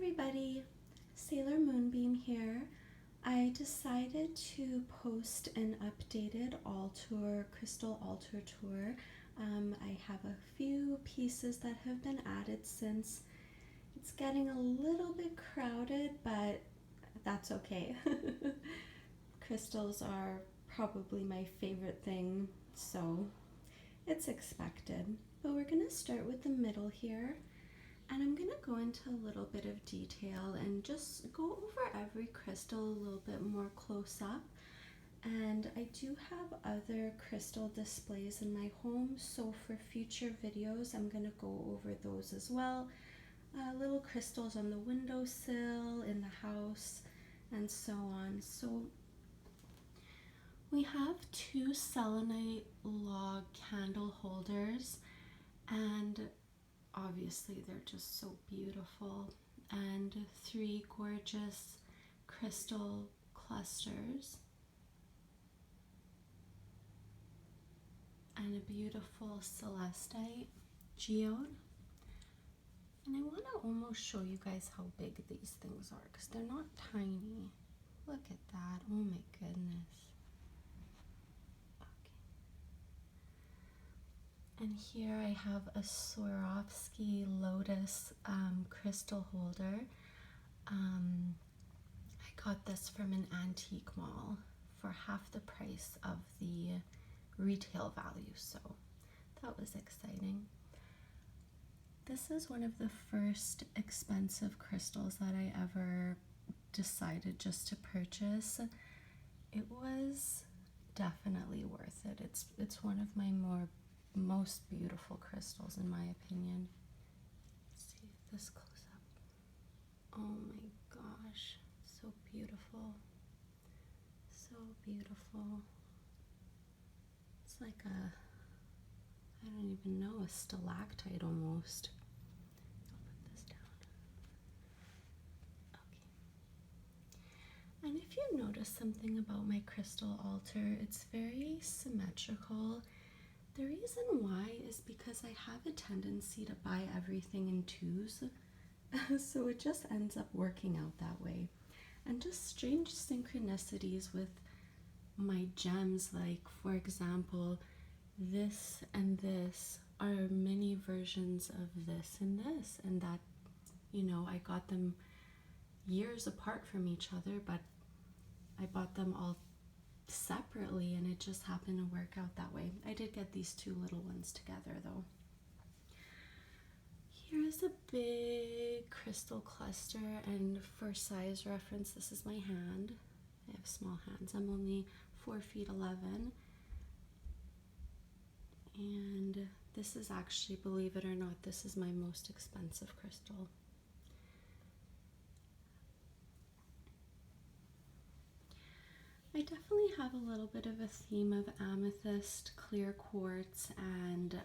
everybody, Sailor Moonbeam here. I decided to post an updated Altour, Crystal Altour tour. I have a few pieces that have been added since it's getting a little bit crowded, but that's okay. Crystals are probably my favorite thing, so it's expected. But we're gonna start with the middle here. And I'm going to go into a little bit of detail and just go over every crystal a little bit more close up. And I do have other crystal displays in my home, so for future videos I'm going to go over those as well. Little crystals on the windowsill, in the house, and so on. So we have two selenite log candle holders, and obviously they're just so beautiful, and three gorgeous crystal clusters and a beautiful celestite geode. And I want to almost show you guys how big these things are because they're not tiny. Look at that. Oh my goodness. And here I have a Swarovski Lotus crystal holder. I got this from an antique mall for half the price of the retail value, so that was exciting. This is one of the first expensive crystals that I ever decided just to purchase. It was definitely worth it. It's one of my most beautiful crystals in my opinion. Let's see this close up. Oh my gosh, so beautiful. So beautiful. It's like I don't even know, a stalactite almost. I'll put this down. Okay. And if you notice something about my crystal altar, it's very symmetrical. The reason why is because I have a tendency to buy everything in twos, so it just ends up working out that way. And just strange synchronicities with my gems, like for example, this and this are mini versions of this and this, and that, you know, I got them years apart from each other, but I bought them all separately and it just happened to work out that way. I did get these two little ones together though. Here's a big crystal cluster, and for size reference, this is my hand. I have small hands. I'm only 4 feet 11. And this is actually, believe it or not, this is my most expensive crystal. I definitely have a little bit of a theme of amethyst, clear quartz, and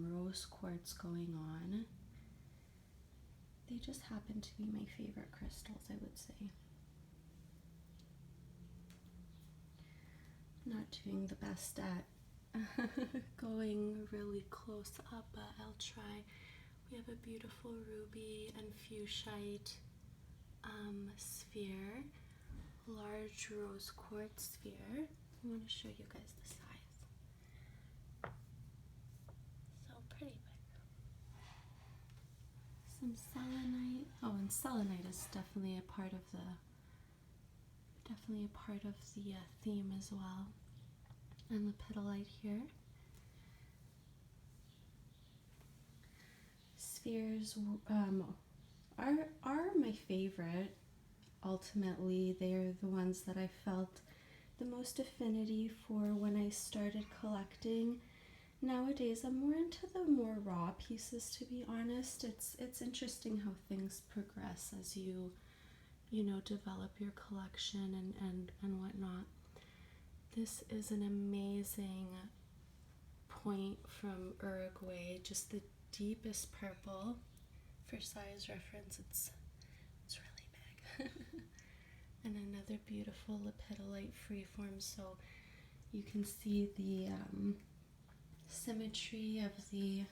rose quartz going on. They just happen to be my favorite crystals, I would say. Not doing the best at going really close up, but I'll try. We have a beautiful ruby and fuchsite sphere, large rose quartz sphere. I want to show you guys the size. So pretty big. Some selenite. Oh, and selenite is definitely a part of the theme as well. And lepidolite here. Spheres are my favorite. Ultimately, they're the ones that I felt the most affinity for when I started collecting. Nowadays, I'm more into the more raw pieces, to be honest. It's interesting how things progress as you know, develop your collection and whatnot. This is an amazing point from Uruguay, just the deepest purple. For size reference, it's really big. And another beautiful lepidolite freeform, so you can see the symmetry of the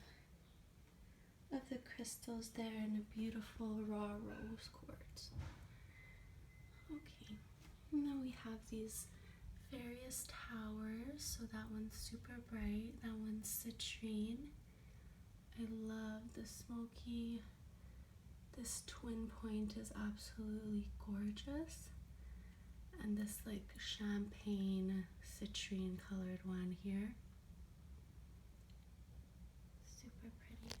of the crystals there in a beautiful raw rose quartz. Okay, and then we have these various towers. So that one's super bright, that one's citrine. I love the smoky. This twin point is absolutely gorgeous. And this like champagne citrine colored one here. Super pretty.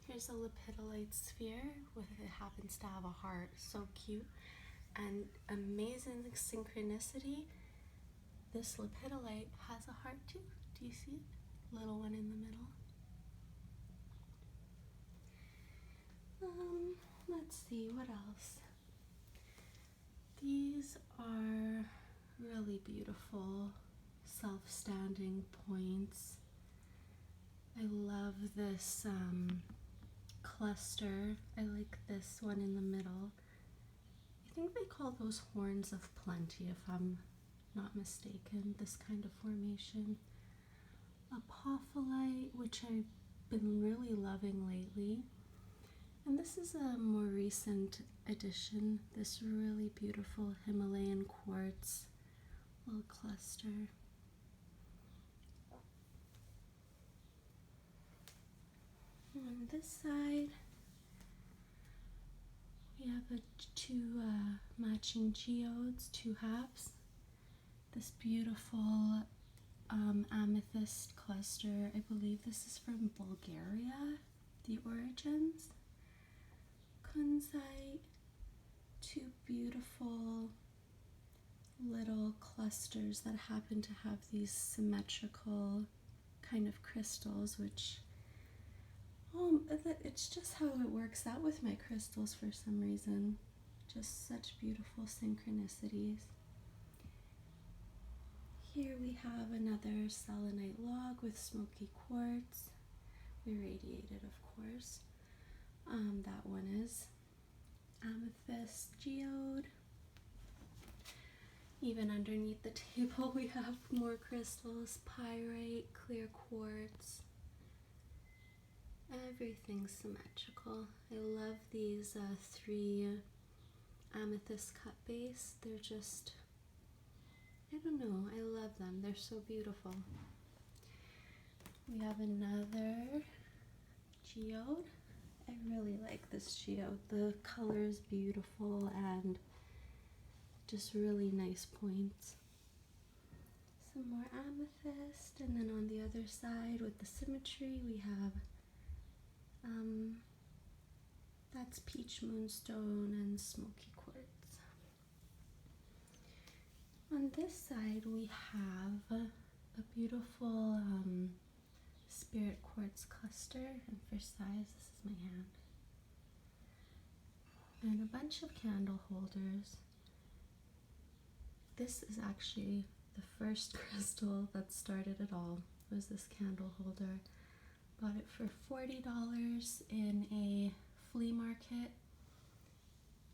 Here's a lepidolite sphere with it happens to have a heart. So cute. And amazing synchronicity. This lepidolite has a heart too. Do you see it? Little one in the middle. Let's see, what else? These are really beautiful self-standing points. I love this cluster. I like this one in the middle. I think they call those horns of plenty, if I'm not mistaken, this kind of formation. Apophyllite, which I've been really loving lately. And this is a more recent addition, this really beautiful Himalayan quartz little cluster. On this side, we have two matching geodes, two halves. This beautiful amethyst cluster. I believe this is from Bulgaria, the origins. Kunzite, two beautiful little clusters that happen to have these symmetrical kind of crystals, which it's just how it works out with my crystals for some reason. Just such beautiful synchronicities. Here we have another selenite log with smoky quartz, irradiated of course. That one is amethyst geode. Even underneath the table we have more crystals, pyrite, clear quartz. Everything's symmetrical. I love these 3 amethyst cut base. They're just, I don't know, I love them. They're so beautiful. We have another geode. I really like this geode. The color is beautiful and just really nice points. Some more amethyst, and then on the other side with the symmetry we have that's peach moonstone and smoky quartz. On this side we have a beautiful spirit quartz cluster, and for size this is my hand, and a bunch of candle holders. This is actually the first crystal that started it all, was this candle holder. Bought it for $40 in a flea market,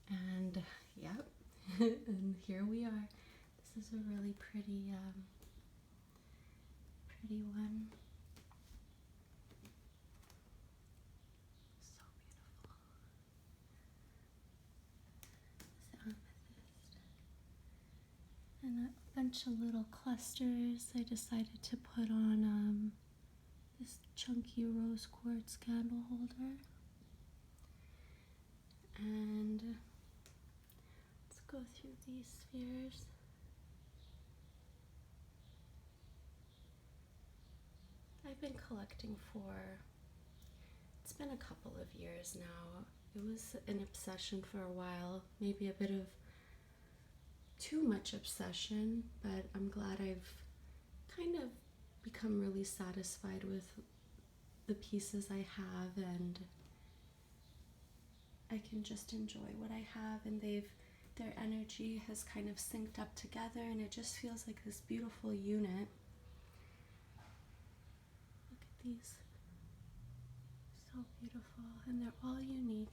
and yep, and here we are. This is a really pretty pretty one. So beautiful. This amethyst. And a bunch of little clusters I decided to put on this chunky rose quartz candle holder. And let's go through these spheres. I've been collecting it's been a couple of years now. It was an obsession for a while, maybe a bit of too much obsession, but I'm glad I've kind of become really satisfied with the pieces I have, and I can just enjoy what I have, and their energy has kind of synced up together, and it just feels like this beautiful unit. Look at these, so beautiful, and they're all unique.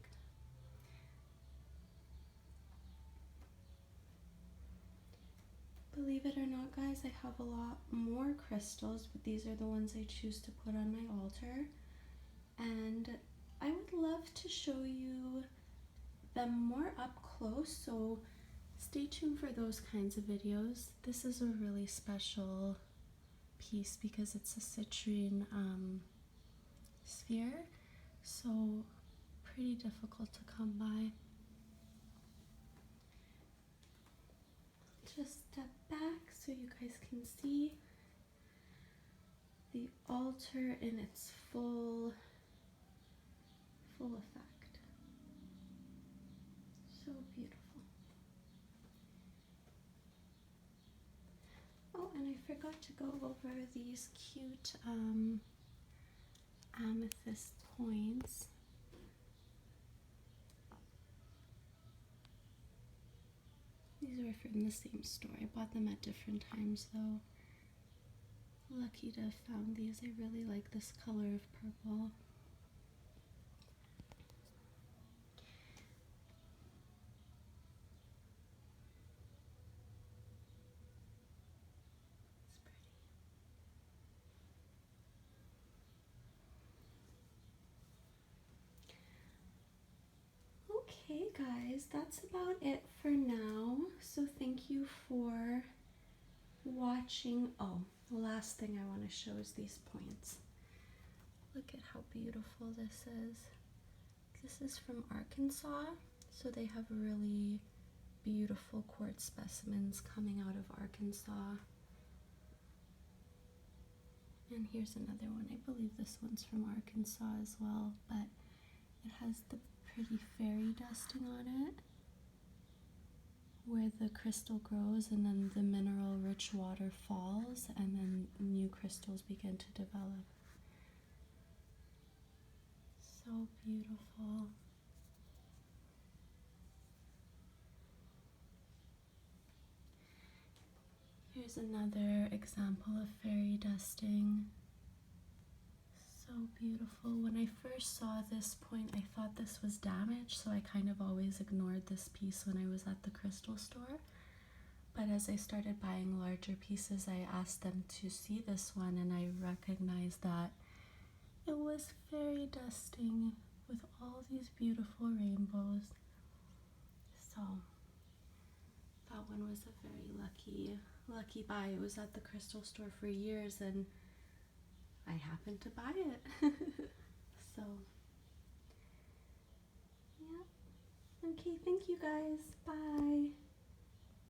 Believe it or not, guys, I have a lot more crystals, but these are the ones I choose to put on my altar. And I would love to show you them more up close, so stay tuned for those kinds of videos. This is a really special piece because it's a citrine sphere, so pretty difficult to come by. Just step back so you guys can see the altar in its full effect. So beautiful. Oh, and I forgot to go over these cute amethyst points. These are from the same store. I bought them at different times though. Lucky to have found these. I really like this color of purple. Okay guys, that's about it for now. So thank you for watching. Oh, the last thing I want to show is these points. Look at how beautiful this is. This is from Arkansas, so they have really beautiful quartz specimens coming out of Arkansas. And here's another one. I believe this one's from Arkansas as well, but it has the pretty fairy dusting on it, where the crystal grows and then the mineral rich water falls and then new crystals begin to develop. So beautiful. Here's another example of fairy dusting. So beautiful. When I first saw this point, I thought this was damaged, so I kind of always ignored this piece when I was at the crystal store. But as I started buying larger pieces, I asked them to see this one, and I recognized that it was fairy dusting with all these beautiful rainbows. So that one was a very lucky buy. It was at the crystal store for years, and I happened to buy it. So, yeah. Okay, thank you guys. Bye.